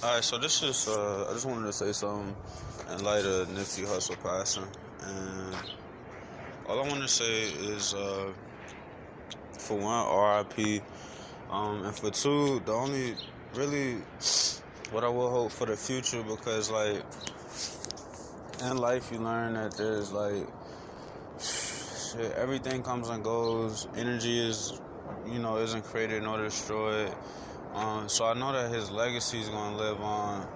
All right, so this is I just wanted to say something in light of Nipsey Hussle passing, and all I want to say is, for one, R.I.P. And for two, the only really what I will hope for the future, because like in life you learn that there's like shit, everything comes and goes. Energy is, isn't created nor destroyed. So I know that his legacy is gonna live on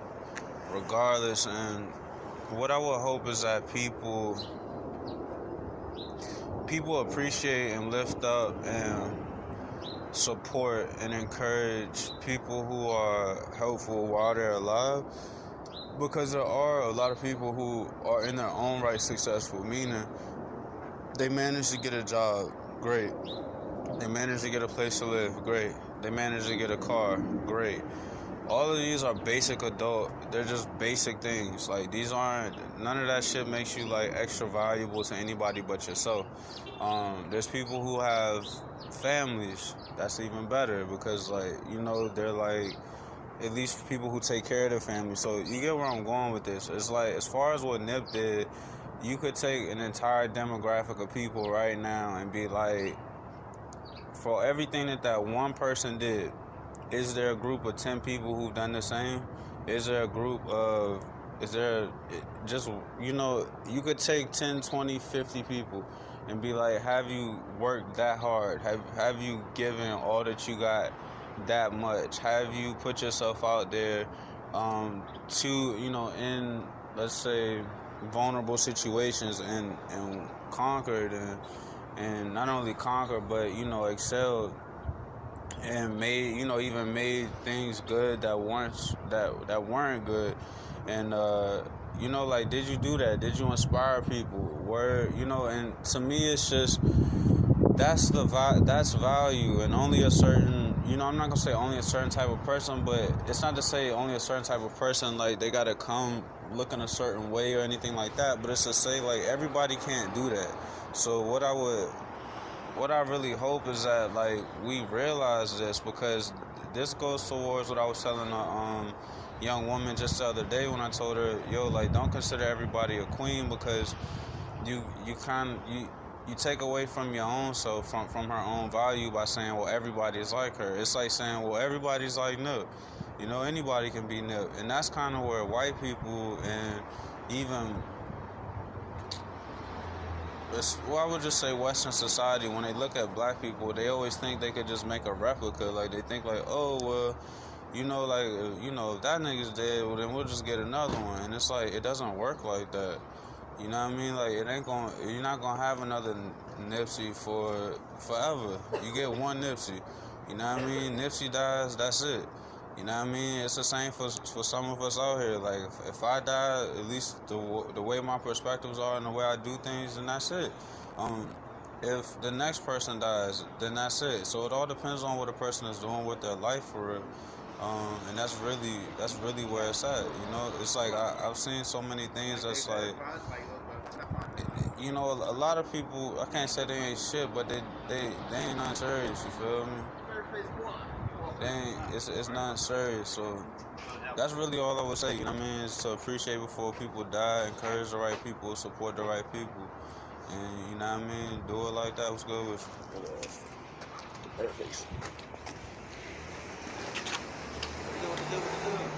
regardless, and what I would hope is that people appreciate and lift up and support and encourage people who are helpful while they're alive, because there are a lot of people who are in their own right successful, meaning they manage to get a job, great. They manage to get a place to live, great. They manage to get a car, great. All of these are basic adult. They're just basic things. Like, these aren't, none of that shit makes you like extra valuable to anybody but yourself. There's people who have families. That's even better, because like, they're like, at least people who take care of their family. So you get where I'm going with this. It's like, as far as what Nip did, you could take an entire demographic of people right now and be like, for everything that one person did, is there a group of 10 people who've done the same? Is there just, you could take 10, 20, 50 people and be like, have you worked that hard? Have you given all that you got that much? Have you put yourself out there to, in, let's say, vulnerable situations and conquered and not only conquered, but, excelled and made, even made things good that weren't good, and like, did you do that? Did you inspire people? And to me, it's just that's value, and only a certain, I'm not gonna say only a certain type of person, but it's not to say only a certain type of person like they gotta come looking a certain way or anything like that, but it's to say like everybody can't do that. So what I really hope is that like we realize this, because this goes towards what I was telling a young woman just the other day when I told her, yo, like, don't consider everybody a queen, because you take away from your own self, from her own value, by saying, well, everybody is like her. It's like saying, well, everybody's like Nip. Anybody can be Nip. And that's kind of where white people and even, I would just say Western society, when they look at black people, they always think they could just make a replica. Like, they think like, oh, well, if that nigga's dead, well, then we'll just get another one. And it's like, it doesn't work like that. You know what I mean? Like, you're not gonna have another Nipsey for forever. You get one Nipsey. You know what I mean? Nipsey dies, that's it. You know what I mean? It's the same for some of us out here. Like, if I die, at least the way my perspectives are and the way I do things, then that's it. If the next person dies, then that's it. So it all depends on what a person is doing with their life for real. And that's really where it's at. It's like I've seen so many things that's like, a lot of people, I can't say they ain't shit, but they ain't nothing serious. You feel me? It's not serious. So that's really all I would say. You know what I mean? Is to appreciate before people die, encourage the right people, support the right people, and you know what I mean. Do it like that. What's good with you? Perfect.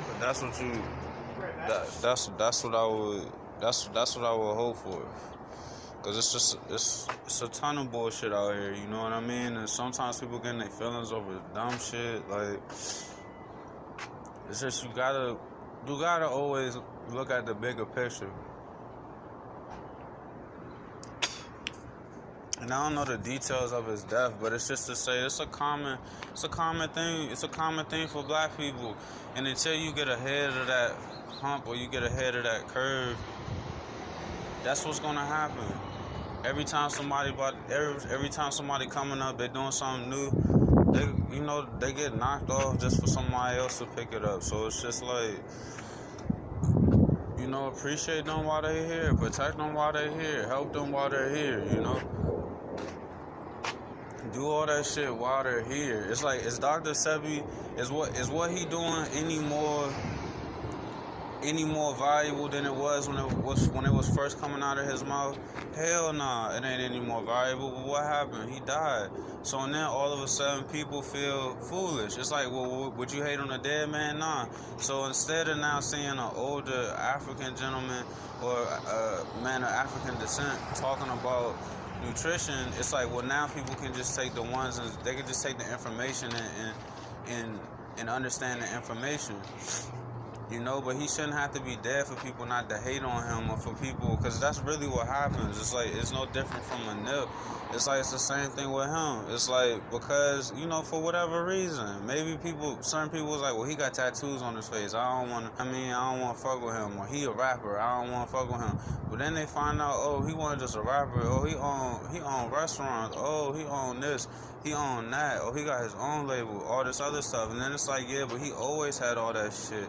But that's what you. That's what I would hope for. Cause it's a ton of bullshit out here, you know what I mean? And sometimes people getting their feelings over dumb shit. Like, it's just you gotta always look at the bigger picture. And I don't know the details of his death, but it's just to say it's a common thing. It's a common thing for black people. And until you get ahead of that hump or you get ahead of that curve, that's what's gonna happen. Every time somebody coming up, they're doing something new, they get knocked off just for somebody else to pick it up. So it's just like, appreciate them while they're here, protect them while they're here, help them while they're here, do all that shit while they're here. It's like, is Dr. Sebi, is what he doing any more any more valuable than it was when it was first coming out of his mouth? Hell nah, it ain't any more valuable. But what happened? He died. So now all of a sudden people feel foolish. It's like, well, would you hate on a dead man? Nah. So instead of now seeing an older African gentleman or a man of African descent talking about nutrition, it's like, well, now people can just take the ones and they can just take the information and understand the information. But he shouldn't have to be dead for people not to hate on him, or for people, because that's really what happens. It's like, it's no different from a nip. It's like, it's the same thing with him. It's like, because, for whatever reason, maybe certain people was like, well, he got tattoos on his face. I don't want to fuck with him. Or he a rapper. I don't want to fuck with him. But then they find out, oh, he wasn't just a rapper. Oh, he own restaurants. Oh, he own this. He own that. Oh, he got his own label. All this other stuff. And then it's like, yeah, but he always had all that shit.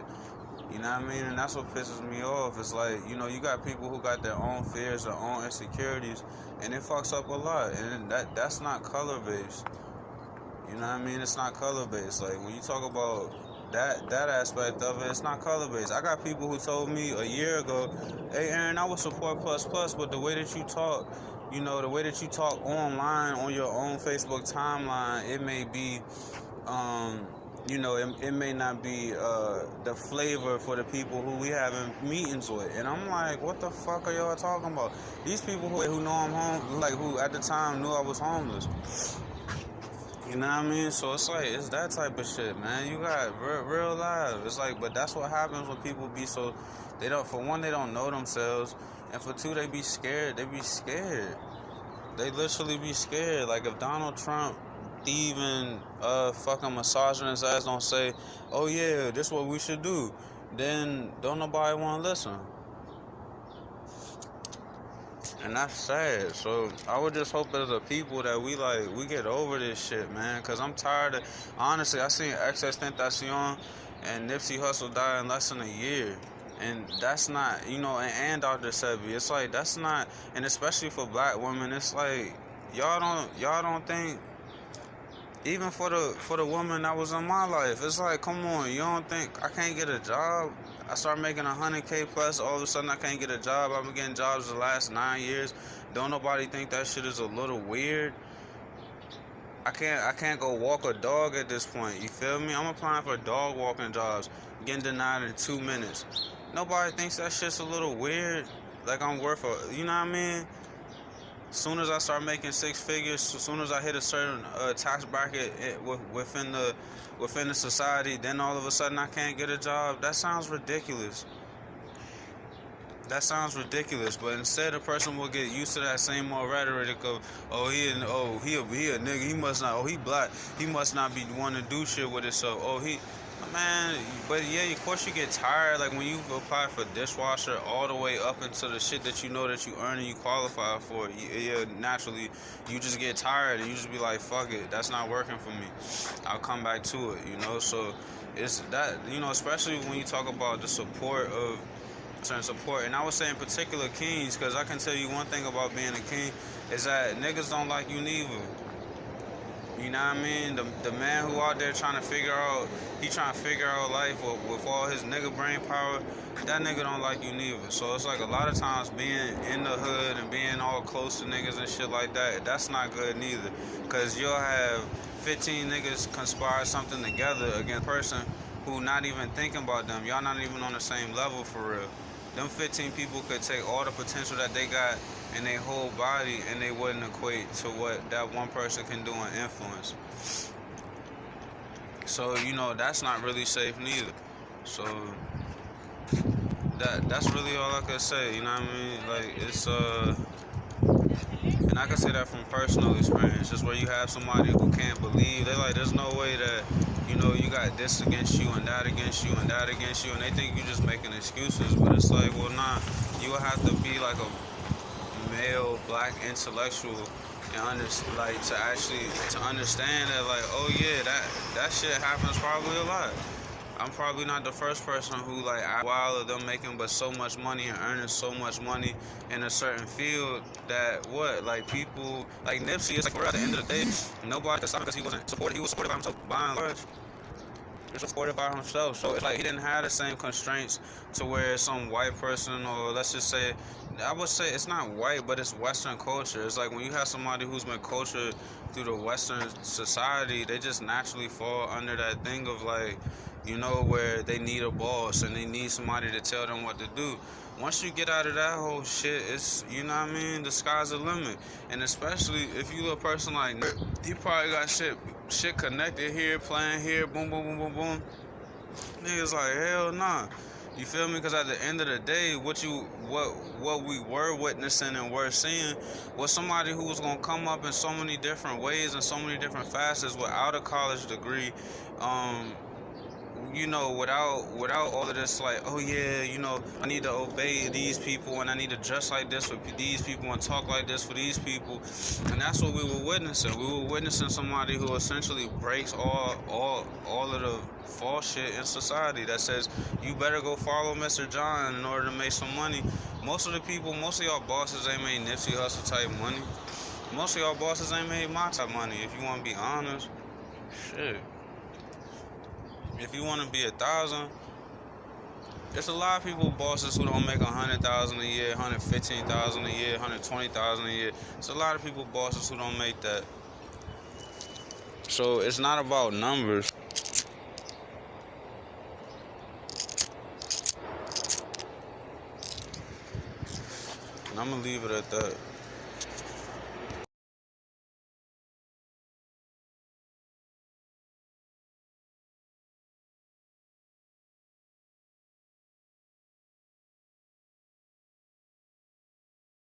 You know what I mean? And that's what pisses me off. It's like, you got people who got their own fears, their own insecurities, and it fucks up a lot. And that's not color-based. You know what I mean? It's not color-based. Like, when you talk about that aspect of it, it's not color-based. I got people who told me a year ago, hey, Aaron, I would support Plus Plus, but the way that you talk, the way that you talk online on your own Facebook timeline, it may be, it may not be the flavor for the people who we having meetings with. And I'm like, what the fuck are y'all talking about? These people who know I'm home, like, who at the time knew I was homeless. You know what I mean? So it's like, it's that type of shit, man. You got real life. It's like, but that's what happens when people be so, for one, they don't know themselves. And for two, they be scared. They be scared. They literally be scared. Like, if Donald Trump even fucking massaging his ass don't say, oh yeah, this is what we should do, then don't nobody want to listen. And that's sad. So I would just hope as a people that we get over this shit, man, because I'm tired of, honestly, I seen XXXTentacion and Nipsey Hussle die in less than a year. And that's not, and Dr. Sebi, it's like, that's not, and especially for black women, it's like, y'all don't think, even for the woman that was in my life, it's like, come on, you don't think I can't get a job? I start making $100K plus, all of a sudden I can't get a job. I've been getting jobs the last 9 years. Don't nobody think that shit is a little weird? I can't go walk a dog at this point, you feel me? I'm applying for dog walking jobs, getting denied in 2 minutes. Nobody thinks that shit's a little weird, like I'm worth you know what I mean? Soon as I start making 6 figures, as soon as I hit a certain tax bracket within the society, then all of a sudden I can't get a job. That sounds ridiculous. But instead, a person will get used to that same old rhetoric of, he a nigga, he must not, he black, he must not be wanting to do shit with himself. Man, but yeah, of course you get tired. Like, when you apply for dishwasher all the way up into the shit that you know that you earn and you qualify for, naturally you just get tired and you just be like, fuck it, that's not working for me, I'll come back to it, so it's that, especially when you talk about the support of certain support. And I would say in particular kings, because I can tell you one thing about being a king is that niggas don't like you neither. You know what I mean? The man who out there trying to figure out life with all his nigga brain power, that nigga don't like you neither. So it's like, a lot of times being in the hood and being all close to niggas and shit like that, that's not good neither. Because you'll have 15 niggas conspire something together against a person who not even thinking about them. Y'all not even on the same level for real. Them 15 people could take all the potential that they got in their whole body and they wouldn't equate to what that one person can do and influence. So, that's not really safe neither. So that's really all I could say, you know what I mean? Like, it's and I can say that from personal experience, just where you have somebody who can't believe, they're like, there's no way that, you got this against you and that against you and that against you, and they think you're just making excuses. But it's like, well, nah, you would have to be like a male black intellectual and to understand that, like, oh yeah, that shit happens probably a lot. I'm probably not the first person who, like, a while of them making but so much money and earning so much money in a certain field that people like Nipsey, is like, at the end of the day, nobody could stop because he wasn't supported. He was supported by himself by and large. supported by himself. So it's like he didn't have the same constraints to where some white person, or let's just say, I would say it's not white, but it's Western culture. It's like when you have somebody who's been cultured through the Western society, they just naturally fall under that thing of like, where they need a boss and they need somebody to tell them what to do. Once you get out of that whole shit, it's, the sky's the limit. And especially if you a person like Nerd, he probably got shit connected here, playing here, boom, boom, boom, boom, boom. Niggas like, hell nah. You feel me? Because at the end of the day, what we were witnessing and were seeing was somebody who was gonna come up in so many different ways and so many different facets without a college degree, without all of this, like, oh yeah, I need to obey these people and I need to dress like this for these people and talk like this for these people. And that's what we were witnessing. We were witnessing somebody who essentially breaks all of the false shit in society that says you better go follow Mr. John in order to make some money. Most of y'all bosses ain't made Nipsey Hussle type money. Most of y'all bosses ain't made my type money, if you want to be honest. Shit. If you want to be 1,000, there's a lot of people, bosses, who don't make 100,000 a year, 115,000 a year, 120,000 a year. There's a lot of people, bosses, who don't make that. So it's not about numbers. And I'm gonna leave it at that.